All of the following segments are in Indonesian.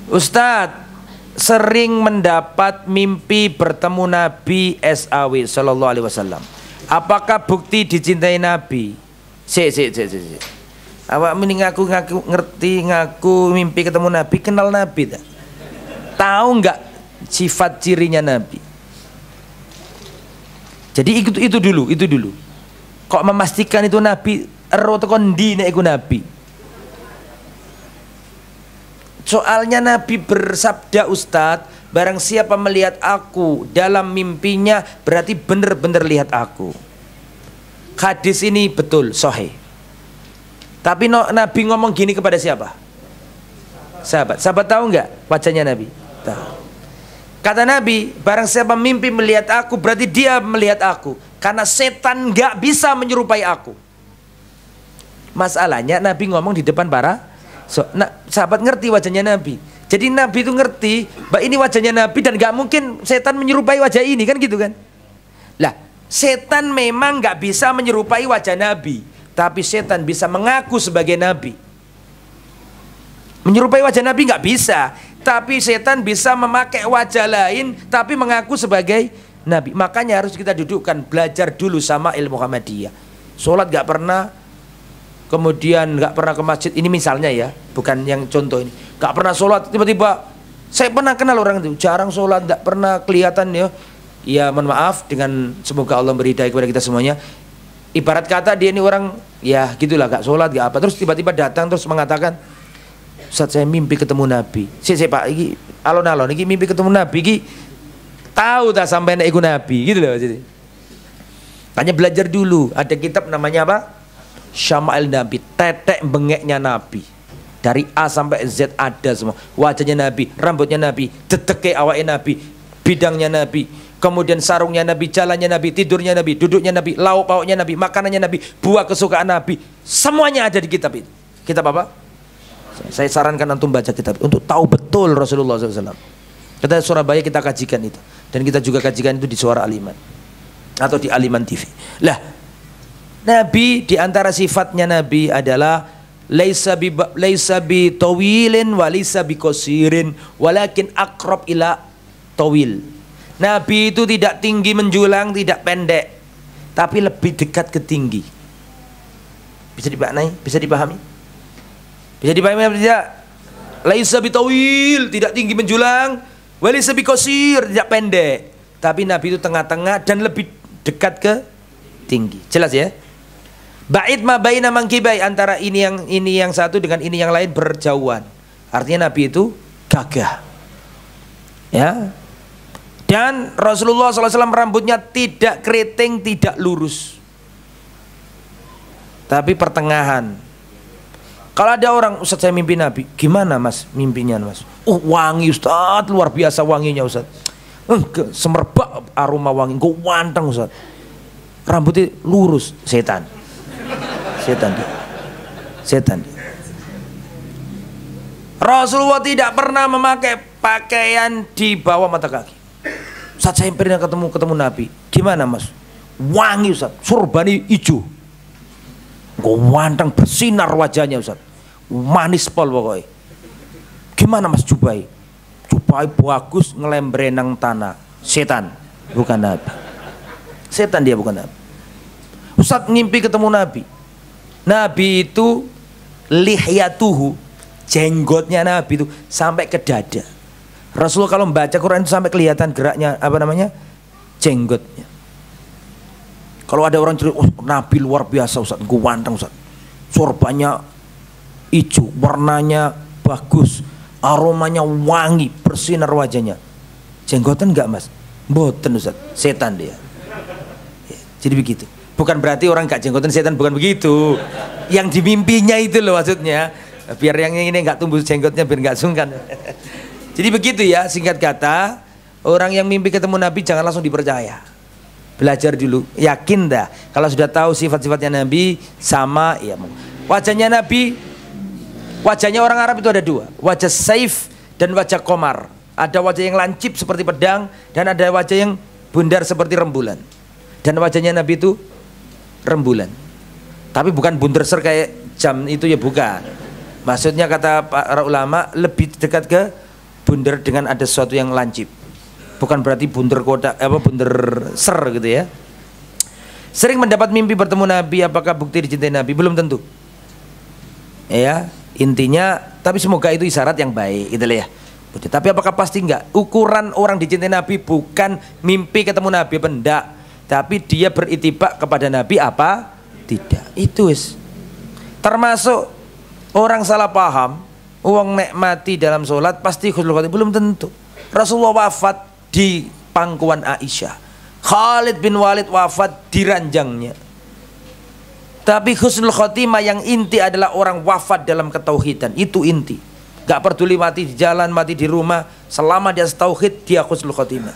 Ustadz, sering mendapat mimpi bertemu Nabi SAW Sallallahu Alaihi Wasallam. Apakah bukti dicintai Nabi? Awak mending ngaku ngerti, ngaku mimpi ketemu Nabi, kenal Nabi tak? Tahu nggak sifat cirinya Nabi? Jadi itu dulu. Kok memastikan itu Nabi? Ero tekan ndi nek iku Nabi? Soalnya Nabi bersabda, Ustadz, barang siapa melihat aku dalam mimpinya berarti benar-benar lihat aku. Hadis ini betul, sahih. Tapi Nabi ngomong gini kepada siapa? Sahabat. Sahabat tahu nggak wajahnya Nabi? Tahu. Kata Nabi, barang siapa mimpi melihat aku berarti dia melihat aku. Karena setan nggak bisa menyerupai aku. Masalahnya Nabi ngomong di depan para sahabat, ngerti wajahnya Nabi. Jadi Nabi itu ngerti bahwa ini wajahnya Nabi dan nggak mungkin setan menyerupai wajah ini, kan gitu kan? Lah, setan memang nggak bisa menyerupai wajah Nabi, tapi setan bisa mengaku sebagai Nabi. Menyerupai wajah Nabi nggak bisa, tapi setan bisa memakai wajah lain tapi mengaku sebagai Nabi. Makanya harus kita dudukkan, belajar dulu sama ilmu Muhammadiyah. Sholat nggak pernah, kemudian nggak pernah ke masjid. Ini misalnya ya, bukan yang contoh ini. Nggak pernah sholat, tiba-tiba saya pernah kenal orang itu, jarang sholat, nggak pernah kelihatan ya. Ya mohon maaf, dengan semoga Allah beri hidayah kepada kita semuanya. Ibarat kata dia ini orang ya gitulah, nggak sholat nggak apa, terus tiba-tiba datang terus mengatakan, Ustaz saya mimpi ketemu Nabi. Saya Pak, ini alon-alon, ini mimpi ketemu Nabi, ini tahu tak sampai nek iku Nabi, gitu loh. Jadi hanya belajar dulu. Ada kitab namanya apa? Syama'il Nabi, tetek bengeknya Nabi. Dari A sampai Z ada semua. Wajahnya Nabi, rambutnya Nabi, dedeke awaknya Nabi, bidangnya Nabi, kemudian sarungnya Nabi, jalannya Nabi, tidurnya Nabi, duduknya Nabi, lauk pauknya Nabi, makanannya Nabi, buah kesukaan Nabi. Semuanya ada di kitab itu. Kitab apa? Saya sarankan antum baca kitab untuk tahu betul Rasulullah SAW. Kita Surabaya kita kajikan itu, dan kita juga kajikan itu di Suara Aliman atau di Aliman TV. Lah, Nabi diantara sifatnya Nabi adalah laisa bi tawilin wa laisa bi qasirin walakin aqrab ila tawil. Nabi itu tidak tinggi menjulang, tidak pendek, tapi lebih dekat ke tinggi. Bisa dimaknai? Bisa dipahami? Bisa dipahami apa tidak? Laisa bi tawil, tidak tinggi menjulang, wa laisa bi qasir, tidak pendek. Tapi Nabi itu tengah-tengah dan lebih dekat ke tinggi. Jelas ya? Ba'id ma baina mangkibai, antara ini yang satu dengan ini yang lain berjauhan. Artinya Nabi itu gagah. Ya. Dan Rasulullah SAW rambutnya tidak keriting, tidak lurus, tapi pertengahan. Kalau ada orang, Ustaz saya mimpi Nabi, gimana mas mimpinya mas? Wangi Ustaz, luar biasa wanginya Ustaz. Semerbak aroma wangi, gue wanteng Ustaz. Rambutnya lurus, setan. Setan. Rasulullah tidak pernah memakai pakaian di bawah mata kaki. Saat saya pernah ketemu Nabi, gimana mas? Wangi Ustaz, surbani hijau, ganteng bersinar wajahnya Ustaz, manis pol pokoknya. Gimana mas Jubai? Jubai bagus ngelembrenang tanah. Setan, bukan Nabi. Setan dia, bukan Nabi. Ustaz ngimpi ketemu Nabi. Nabi itu lihyatuhu, jenggotnya Nabi itu sampai ke dada. Rasulullah kalau membaca Quran itu sampai kelihatan geraknya jenggotnya. Kalau ada orang cerita, Nabi luar biasa Ustaz, ganteng Ustaz, sorbannya hijau, warnanya bagus, aromanya wangi, bersinar wajahnya. Jenggotan enggak mas? Mboten Ustaz, setan dia. Jadi begitu. Bukan berarti orang gak jenggotan setan, bukan begitu. Yang dimimpinya itu loh maksudnya. Biar yang ini gak tumbuh jenggotnya, biar gak sungkan. Jadi begitu ya, singkat kata, orang yang mimpi ketemu Nabi jangan langsung dipercaya. Belajar dulu, yakin dah. Kalau sudah tahu sifat-sifatnya Nabi sama, ya. Wajahnya Nabi, wajahnya orang Arab itu ada dua, wajah saif dan wajah komar. Ada wajah yang lancip seperti pedang, dan ada wajah yang bundar seperti rembulan. Dan wajahnya Nabi itu rembulan, tapi bukan bunderser kayak jam itu ya, bukan. Maksudnya kata para ulama lebih dekat ke bunder dengan ada sesuatu yang lancip. Bukan berarti bunder kotak bunder ser gitu ya. Sering mendapat mimpi bertemu Nabi, apakah bukti dicintai Nabi? Belum tentu. Ya, intinya tapi semoga itu isyarat yang baik gitu ya. Tapi apakah pasti enggak? Ukuran orang dicintai Nabi bukan mimpi ketemu Nabi apa enggak, tapi dia beritibak kepada Nabi apa tidak. Itu wis. Termasuk orang salah paham, uang nek mati dalam sholat pasti husnul khotimah, belum tentu. Rasulullah wafat di pangkuan Aisyah. Khalid bin Walid wafat di ranjangnya. Tapi husnul khotimah yang inti adalah orang wafat dalam ketauhidan. Itu inti. Gak peduli mati di jalan, mati di rumah, selama dia tauhid dia husnul khotimah.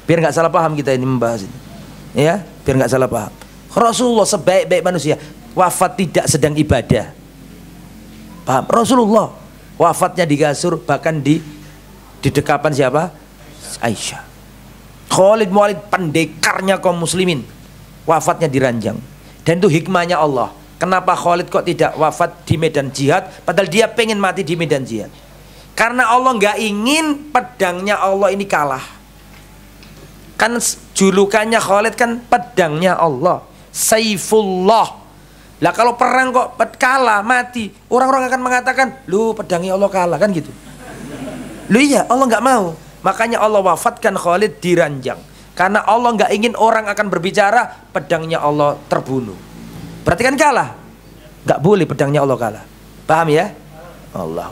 Biar gak salah paham kita ini membahas ini. Ya, biar gak salah paham. Rasulullah sebaik-baik manusia wafat tidak sedang ibadah. Paham? Rasulullah wafatnya di kasur, bahkan di dekapan siapa? Aisyah. Khalid bin Walid pendekarnya kaum muslimin, wafatnya di ranjang. Dan itu hikmahnya Allah. Kenapa Khalid kok tidak wafat di medan jihad, padahal dia pengen mati di medan jihad? Karena Allah nggak ingin pedangnya Allah ini kalah. Kan julukannya Khalid kan pedangnya Allah, Saifullah. Lah kalau perang kok kalah, mati, orang-orang akan mengatakan, lu pedangnya Allah kalah, kan gitu. Lu iya, Allah nggak mau. Makanya Allah wafatkan Khalid di ranjang. Karena Allah nggak ingin orang akan berbicara pedangnya Allah terbunuh. Berarti kan kalah. Nggak boleh pedangnya Allah kalah. Paham ya? Allah.